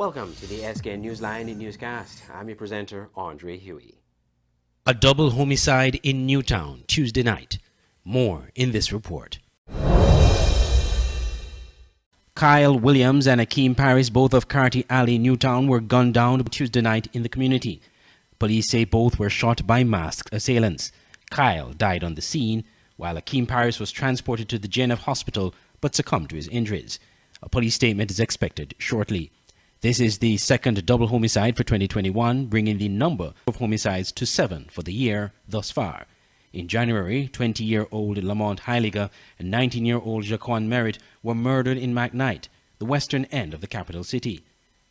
Welcome to the SK Newsline in Newscast. I'm your presenter, Andre Huey. A double homicide in Newtown Tuesday night. More in this report. Kyle Williams and Akeem Paris, both of Carty Alley, Newtown, were gunned down Tuesday night in the community. Police say both were shot by masked assailants. Kyle died on the scene, while Akeem Paris was transported to the JNF hospital but succumbed to his injuries. A police statement is expected shortly. This is the second double homicide for 2021, bringing the number of homicides to 7 for the year thus far. In January, 20-year-old Lamont Heiliger and 19-year-old Jaquan Merritt were murdered in McKnight, the western end of the capital city.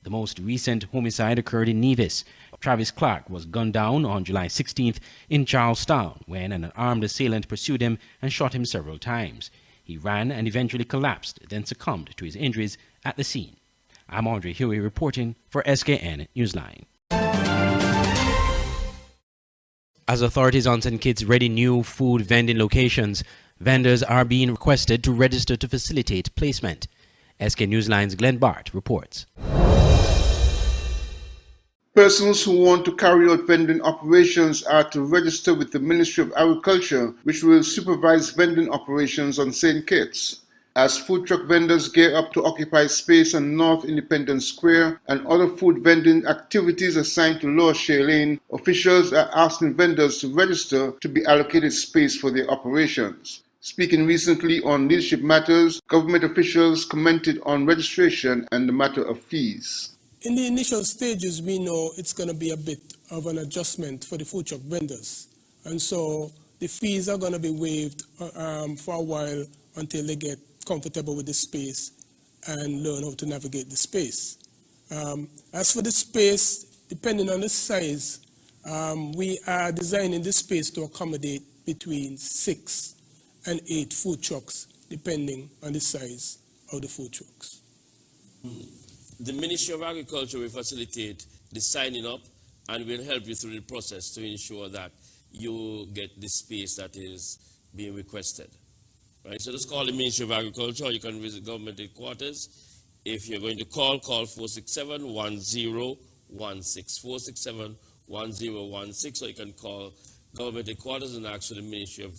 The most recent homicide occurred in Nevis. Travis Clark was gunned down on July 16th in Charlestown when an armed assailant pursued him and shot him several times. He ran and eventually collapsed, then succumbed to his injuries at the scene. I'm Andre Huey reporting for SKN Newsline. As authorities on St. Kitts ready new food vending locations, vendors are being requested to register to facilitate placement. SK Newsline's Glenn Bart reports. Persons who want to carry out vending operations are to register with the Ministry of Agriculture, which will supervise vending operations on St. Kitts. As food truck vendors gear up to occupy space on North Independence Square and other food vending activities assigned to Lower Shea Lane, officials are asking vendors to register to be allocated space for their operations. Speaking recently on leadership matters, government officials commented on registration and the matter of fees. In the initial stages, we know it's going to be a bit of an adjustment for the food truck vendors. And so the fees are going to be waived for a while until they get comfortable with the space and learn how to navigate the space. As for the space, depending on the size, we are designing the space to accommodate between 6 and 8 food trucks, depending on the size of the food trucks. The Ministry of Agriculture will facilitate the signing up and will help you through the process to ensure that you get the space that is being requested. Right, so just call the Ministry of Agriculture, or you can visit government headquarters. If you're going to call 467-1016, 467-1016, or you can call government headquarters and ask for the Ministry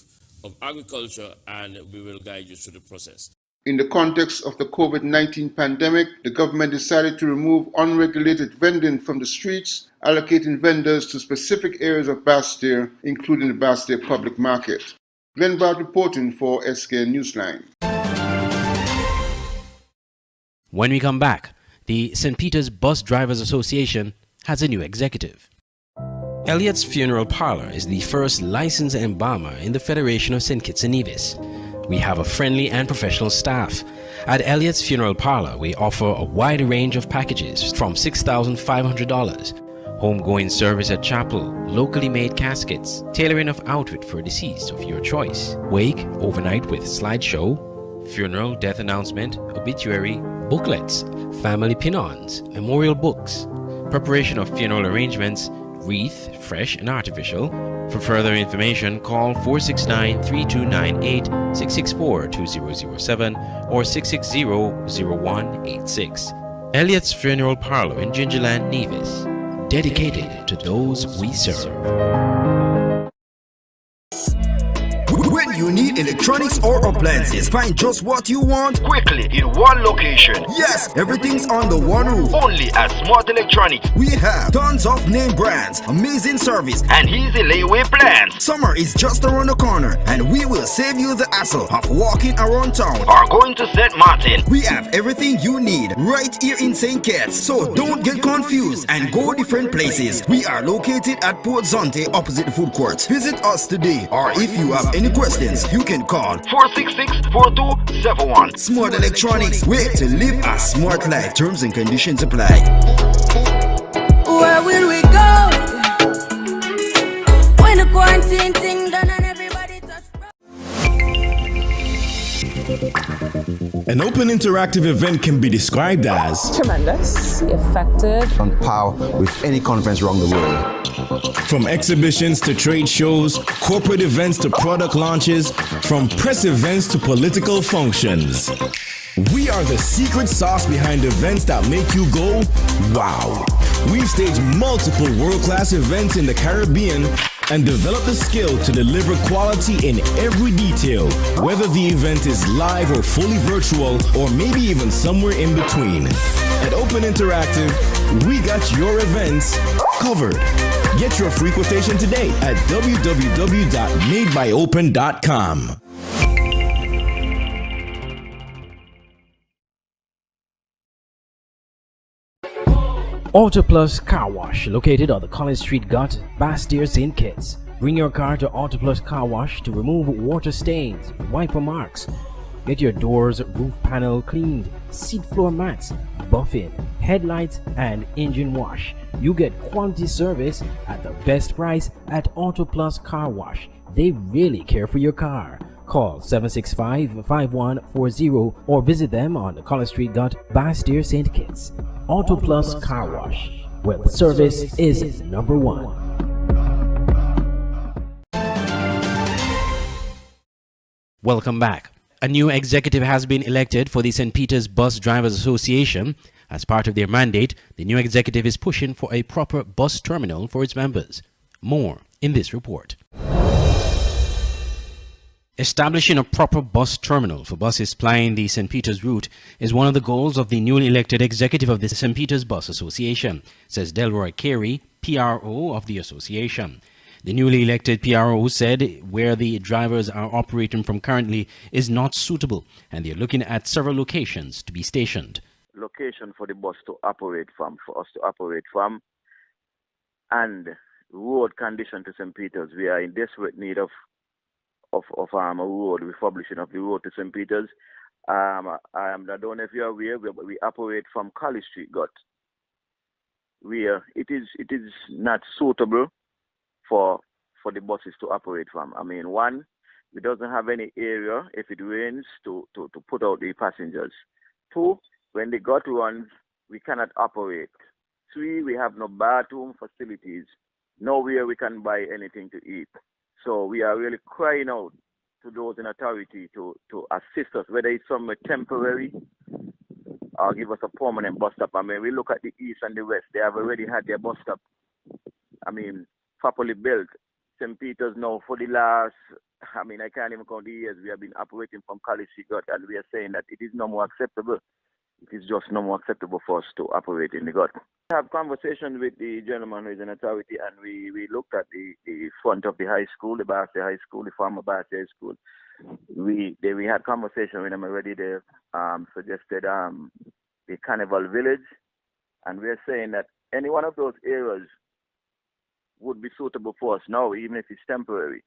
of Agriculture, and we will guide you through the process. In the context of the COVID-19 pandemic, the government decided to remove unregulated vending from the streets, allocating vendors to specific areas of Basse-Terre, including the Basse-Terre Public Market. Glenn Bart reporting for SK Newsline. When we come back, the St. Peter's Bus Drivers Association has a new executive. Elliott's Funeral Parlor is the first licensed embalmer in the Federation of St. Kitts and Nevis. We have a friendly and professional staff. At Elliott's Funeral Parlor, we offer a wide range of packages from $6,500. Homegoing service at chapel, locally made caskets, tailoring of outfit for deceased of your choice, wake, overnight with slideshow, funeral, death announcement, obituary, booklets, family pin-ons, memorial books, preparation of funeral arrangements, wreath, fresh and artificial. For further information, call 469-3298, 664-2007, or 660-0186. Elliott's Funeral Parlor in Gingerland, Nevis. Dedicated to those we serve. When you need electronics or appliances, find just what you want quickly in one location. Yes, everything's under one roof. Only at Smart Electronics. We have tons of name brands, amazing service, and easy layaway plans. Summer is just around the corner, and we will save you the hassle of walking around town or going to St. Martin. We have everything you need right here in St. Kitts, so don't get confused and go different places. We are located at Port Zonte opposite the food court. Visit us today, or if you have any questions, you can call 466-4271. Smart Electronics, way to live a smart life. Terms and conditions apply. Where will we go when the quarantine thing done and everybody touch? An open interactive event can be described as tremendous, effective, on par with any conference around the world. From exhibitions to trade shows, corporate events to product launches, from press events to political functions. We are the secret sauce behind events that make you go, wow. We've staged multiple world-class events in the Caribbean and developed the skill to deliver quality in every detail, whether the event is live or fully virtual, or maybe even somewhere in between. At Open Interactive, we got your events covered. Get your free quotation today at www.madebyopen.com. Auto Plus Car Wash, located on the College Street Gut, Bastille, St. Kitts. Bring your car to Auto Plus Car Wash to remove water stains, wiper marks. Get your doors, roof panel cleaned, seat floor mats, buffing, headlights, and engine wash. You get quality service at the best price at Auto Plus Car Wash. They really care for your car. Call 765-5140 or visit them on the College Street Gut, Bastille, St. Kitts. Auto Plus Car Wash, where the service is number one. Welcome back. A new executive has been elected for the St. Peter's Bus Drivers Association. As part of their mandate, the new executive is pushing for a proper bus terminal for its members. More in this report. Establishing a proper bus terminal for buses plying the St. Peter's route is one of the goals of the newly elected executive of the St. Peter's Bus Association, says Delroy Carey, PRO of the association. The newly elected PRO said where the drivers are operating from currently is not suitable, and they're looking at several locations to be stationed. Location for the bus to operate from, for us to operate from, and road condition to St. Peter's. We are in desperate need of a road, refurbishing of the road to St. Peter's. I don't know if you're aware, we operate from College Street Gut, where it is not suitable for the buses to operate from. I mean, one, it doesn't have any area if it rains to put out the passengers. Two, when the gut runs, we cannot operate. Three, we have no bathroom facilities, nowhere we can buy anything to eat. So we are really crying out to those in authority to assist us, whether it's somewhere temporary or give us a permanent bus stop. I mean, we look at the east and the west, they have already had their bus stop, I mean, properly built. St. Peter's now, for the last, I mean, I can't even count the years we have been operating from College Street, and we are saying that it is no more acceptable. It is just no more acceptable for us to operate in the gut. I have conversations with the gentleman who is in authority, and we looked at the front of the high school, the Bastille High School, the former Bastille High School. We had conversation with them already. They suggested the Carnival Village, and we are saying that any one of those areas would be suitable for us now, even if it's temporary.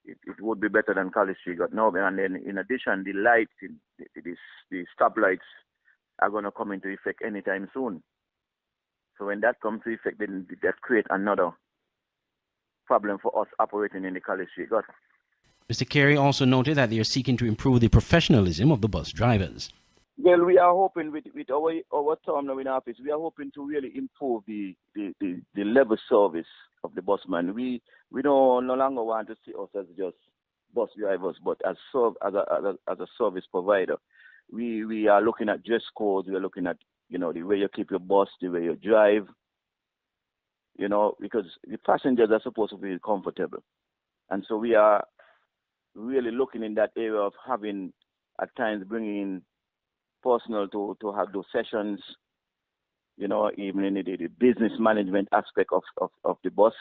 It would be better than College Street got now. And then in addition, the lights, the stoplights are going to come into effect anytime soon. So when that comes to effect, then that creates another problem for us operating in the College Street gut. Mr. Carey also noted that they are seeking to improve the professionalism of the bus drivers. Well, we are hoping with our term now in office, we are hoping to really improve the level service of the busman. We don't no longer want to see us as just bus drivers, but as a service provider. We are looking at dress codes. We are looking at the way you keep your bus, the way you drive. Because the passengers are supposed to be comfortable, and so we are really looking in that area of having at times bringing in personnel to have those sessions, even in the business management aspect of the bus,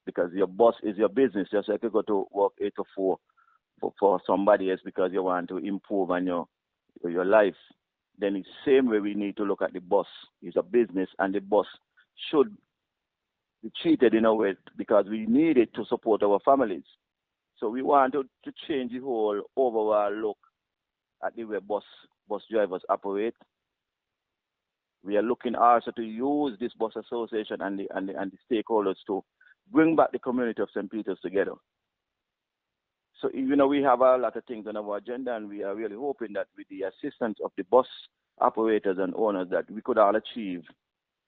because your bus is your business. Just like you go to work 8 to 4 for somebody else because you want to improve on your life, then it's the same way we need to look at the bus. It's a business, and the bus should be treated in a way because we need it to support our families. So we want to change the whole overall look at the way bus drivers operate. We are looking also to use this bus association and the stakeholders to bring back the community of St. Peter's together. So we have a lot of things on our agenda, and we are really hoping that with the assistance of the bus operators and owners that we could all achieve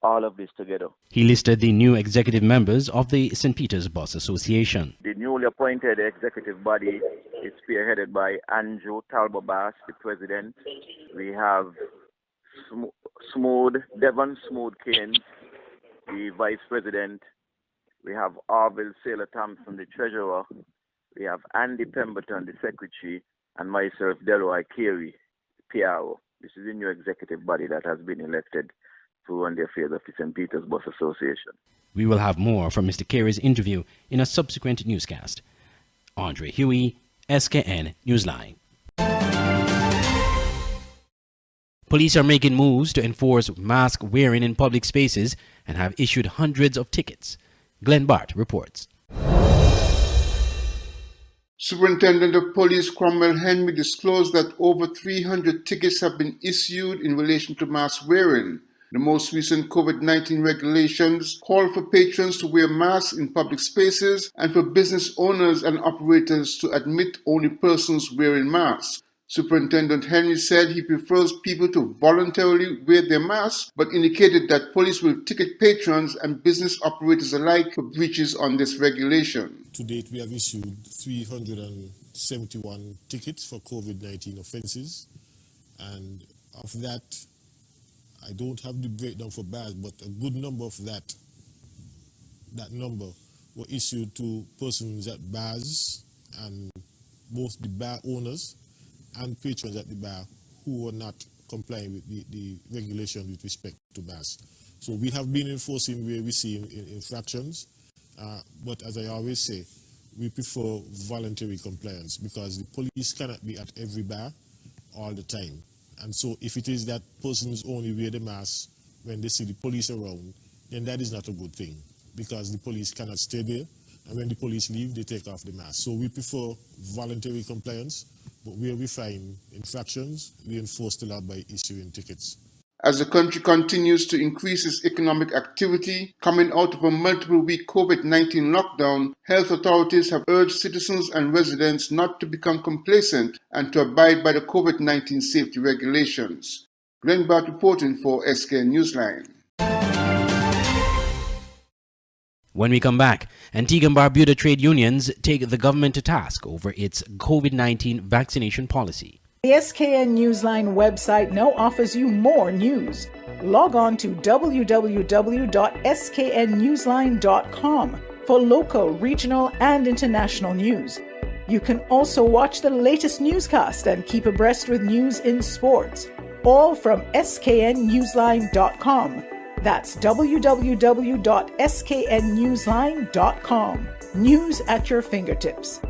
all of this together. He listed the new executive members of the St. Peter's Bus Association. The newly appointed executive body is spearheaded by Andrew Talbot-Bass, the president. We have Devon Smooth Keynes, the vice president. We have Arville Sailor Thompson, the treasurer. We have Andy Pemberton, the secretary, and myself, Delroy Carey, PRO. This is the new executive body that has been elected to run the affairs of the St. Peter's Bus Association. We will have more from Mr. Carey's interview in a subsequent newscast. Andre Huey, SKN Newsline. Police are making moves to enforce mask wearing in public spaces and have issued hundreds of tickets. Glenn Bart reports. Superintendent of Police Cromwell Henry disclosed that over 300 tickets have been issued in relation to mask wearing. The most recent COVID-19 regulations call for patrons to wear masks in public spaces and for business owners and operators to admit only persons wearing masks. Superintendent Henry said he prefers people to voluntarily wear their masks, but indicated that police will ticket patrons and business operators alike for breaches on this regulation. To date, we have issued 371 tickets for COVID-19 offences, and of that, I don't have the breakdown for bars, but a good number of that number were issued to persons at bars and both the bar owners and patrons at the bar who were not complying with the regulation with respect to bars. So we have been enforcing where we see infractions, but as I always say, we prefer voluntary compliance because the police cannot be at every bar all the time. And so if it is that persons only wear the mask when they see the police around, then that is not a good thing because the police cannot stay there. And when the police leave, they take off the mask. So we prefer voluntary compliance, but where we find infractions, we enforce the law by issuing tickets. As the country continues to increase its economic activity, coming out of a multiple-week COVID-19 lockdown, health authorities have urged citizens and residents not to become complacent and to abide by the COVID-19 safety regulations. Glenn Bart reporting for SKN Newsline. When we come back, Antigua and Barbuda trade unions take the government to task over its COVID-19 vaccination policy. The SKN Newsline website now offers you more news. Log on to www.sknnewsline.com for local, regional, and international news. You can also watch the latest newscast and keep abreast with news in sports, all from sknnewsline.com. That's www.sknnewsline.com. News at your fingertips.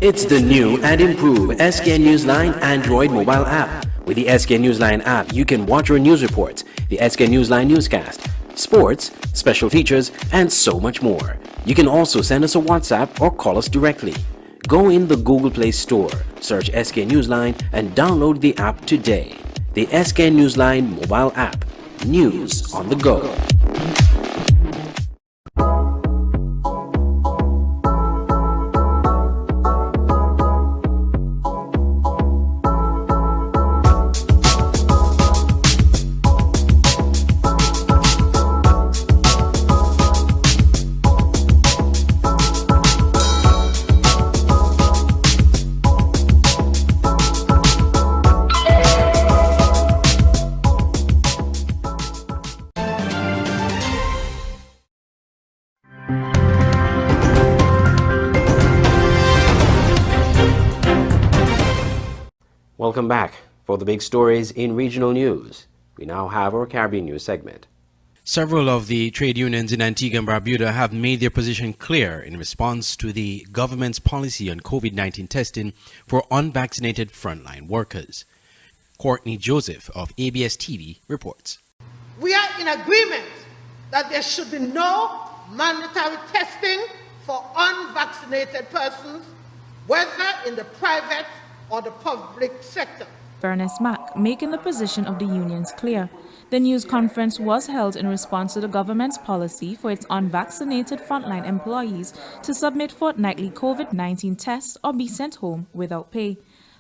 It's the new and improved SKN Newsline Android mobile app. With the SKN Newsline app, you can watch your news reports, the SKN Newsline Newscast, sports, special features, and so much more. You can also send us a WhatsApp or call us directly. Go in the Google Play Store, search SKN Newsline, and download the app today. The SKN Newsline mobile app. News on the go. Welcome back. For the big stories in regional news, we now have our Caribbean news segment. Several of the trade unions in Antigua and Barbuda have made their position clear in response to the government's policy on COVID-19 testing for unvaccinated frontline workers. Courtney Joseph of ABS TV reports. We are in agreement that there should be no mandatory testing for unvaccinated persons, whether in the private or the public sector. Bernice Mack making the position of the unions clear. The news conference was held in response to the government's policy for its unvaccinated frontline employees to submit fortnightly COVID-19 tests or be sent home without pay.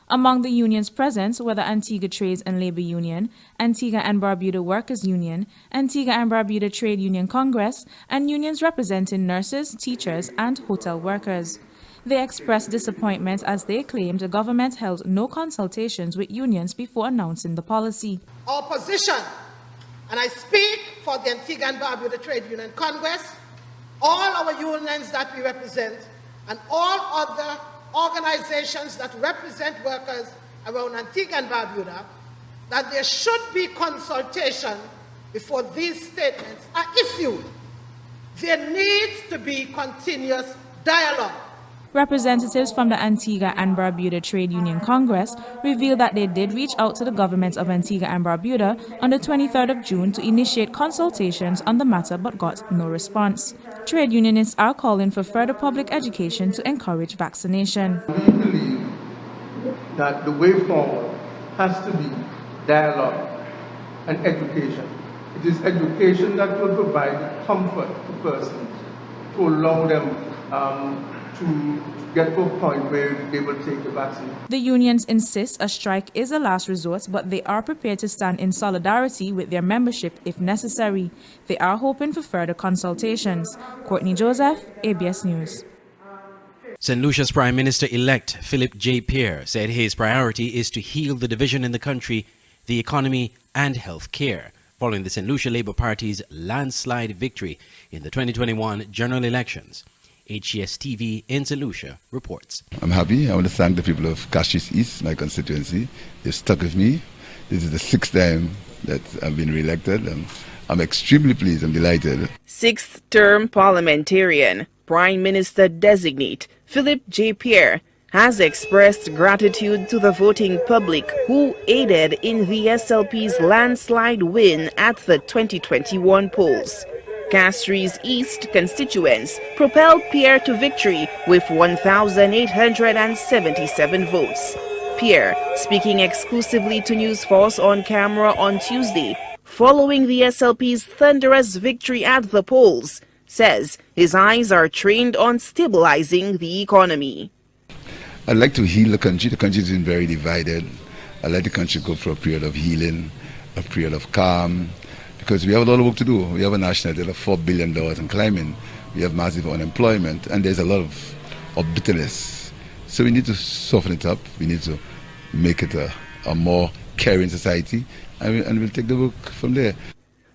Among the unions present were the Antigua Trades and Labor Union, Antigua and Barbuda Workers Union, Antigua and Barbuda Trade Union Congress, and unions representing nurses, teachers, and hotel workers. They expressed disappointment as they claimed the government held no consultations with unions before announcing the policy. Our position, and I speak for the Antigua and Barbuda Trade Union Congress, all our unions that we represent, and all other organizations that represent workers around Antigua and Barbuda, that there should be consultation before these statements are issued. There needs to be continuous dialogue. Representatives from the Antigua and Barbuda Trade Union Congress revealed that they did reach out to the governments of Antigua and Barbuda on the 23rd of June to initiate consultations on the matter but got no response. Trade unionists are calling for further public education to encourage vaccination. We believe that the way forward has to be dialogue and education. It is education that will provide comfort to persons, to allow them to get to a point where they will take the vaccine. The unions insist a strike is a last resort, but they are prepared to stand in solidarity with their membership if necessary. They are hoping for further consultations. Courtney Joseph, ABS News. St. Lucia's Prime Minister-elect Philip J. Pierre said his priority is to heal the division in the country, the economy and health care, following the St. Lucia Labour Party's landslide victory in the 2021 general elections. HCS TV in St. Lucia reports. I'm happy. I want to thank the people of Cassis East, my constituency. They've stuck with me. This is the 6th time that I've been re-elected. I'm extremely pleased and delighted. 6th-term parliamentarian, Prime Minister-designate Philip J. Pierre has expressed gratitude to the voting public who aided in the SLP's landslide win at the 2021 polls. Castries East constituents propelled Pierre to victory with 1,877 votes. Pierre, speaking exclusively to News Force on camera on Tuesday, following the SLP's thunderous victory at the polls, says his eyes are trained on stabilizing the economy. I'd like to heal the country. The country has been very divided. I'd like the country to go for a period of healing, a period of calm, because we have a lot of work to do. We have a national debt of $4 billion and climbing. We have massive unemployment, and there's a lot of bitterness. So we need to soften it up. We need to make it a more caring society, and we'll take the work from there.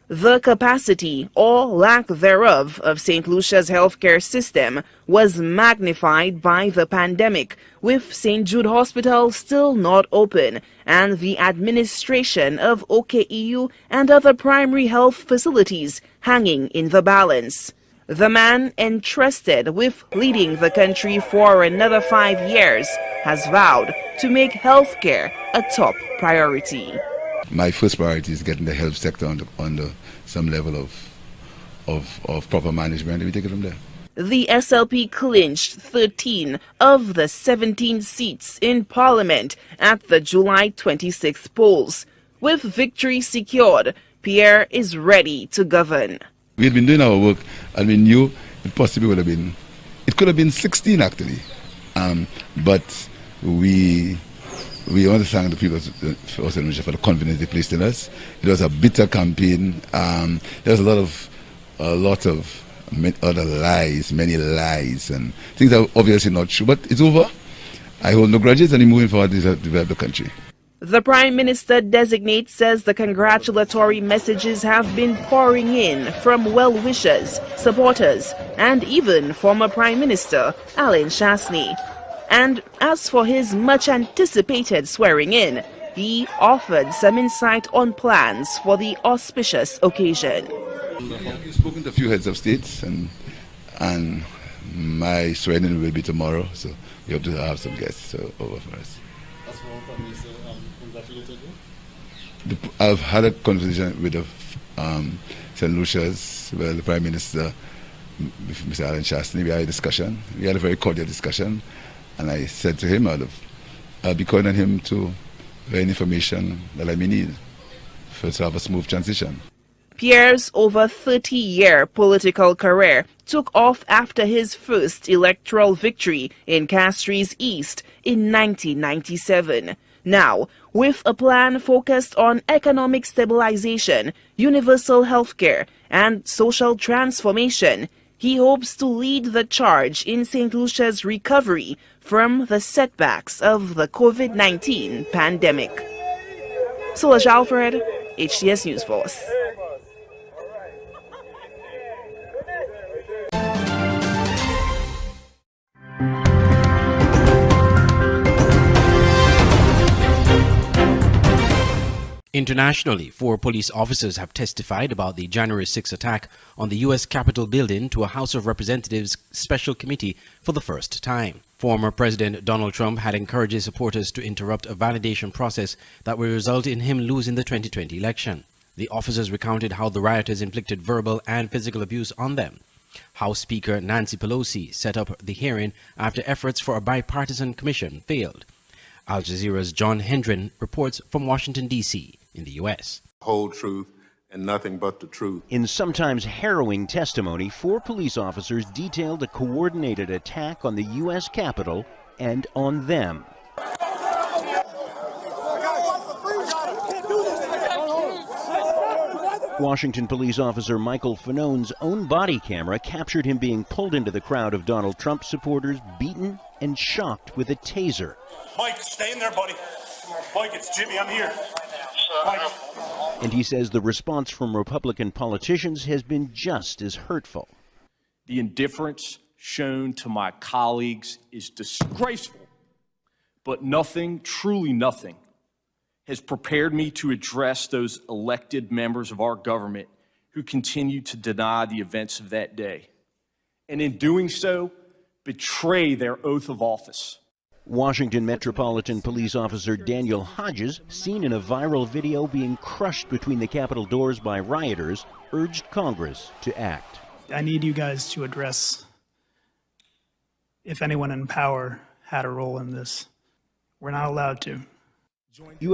The capacity, or lack thereof, of St. Lucia's healthcare system was magnified by the pandemic, with St. Jude Hospital still not open, and the administration of OKEU and other primary health facilities hanging in the balance. The man entrusted with leading the country for another 5 years has vowed to make healthcare a top priority. My first priority is getting the health sector under some level of proper management, and we take it from there. The SLP clinched 13 of the 17 seats in Parliament at the July 26th polls. With victory secured, Pierre is ready to govern. We had been doing our work, and we knew it possibly would have been, it could have been 16 actually, but we want to thank the people of St. Lucia for the confidence they placed in us. It was a bitter campaign. There was a lot of other lies, many lies, and things that are obviously not true. But it's over. I hold no grudges, and moving forward to develop the country. The Prime Minister-designate says the congratulatory messages have been pouring in from well-wishers, supporters, and even former Prime Minister Alan Chasney. And as for his much-anticipated swearing-in, he offered some insight on plans for the auspicious occasion. We've spoken to a few heads of states, and my swearing-in will be tomorrow, so we hope to have some guests over for us. I've had a conversation with St. Lucia's, the Prime Minister, Mr. Alan Shastney. We had a discussion. We had a very cordial discussion, and I said to him, I'll be calling on him to any information that I may need for to have a smooth transition. Pierre's over 30-year political career took off after his first electoral victory in Castries East in 1997. Now, with a plan focused on economic stabilization, universal health care, and social transformation, he hopes to lead the charge in St. Lucia's recovery from the setbacks of the COVID-19 pandemic. Solange Alfred, HTS News Force. Internationally, 4 police officers have testified about the January 6 attack on the U.S. Capitol building to a House of Representatives special committee for the first time. Former President Donald Trump had encouraged his supporters to interrupt a validation process that would result in him losing the 2020 election. The officers recounted how the rioters inflicted verbal and physical abuse on them. House Speaker Nancy Pelosi set up the hearing after efforts for a bipartisan commission failed. Al Jazeera's John Hendren reports from Washington, D.C. in the U.S. Whole truth and nothing but the truth. In sometimes harrowing testimony, 4 police officers detailed a coordinated attack on the U.S. Capitol and on them. Washington police officer Michael Fanone's own body camera captured him being pulled into the crowd of Donald Trump supporters, beaten and shocked with a taser. Mike, stay in there, buddy. Mike, it's Jimmy. I'm here. Mike. And he says the response from Republican politicians has been just as hurtful. The indifference shown to my colleagues is disgraceful, but nothing, truly nothing, has prepared me to address those elected members of our government who continue to deny the events of that day, and in doing so, betray their oath of office. Washington Metropolitan Police Officer Daniel Hodges, seen in a viral video being crushed between the Capitol doors by rioters, urged Congress to act. I need you guys to address if anyone in power had a role in this. We're not allowed to.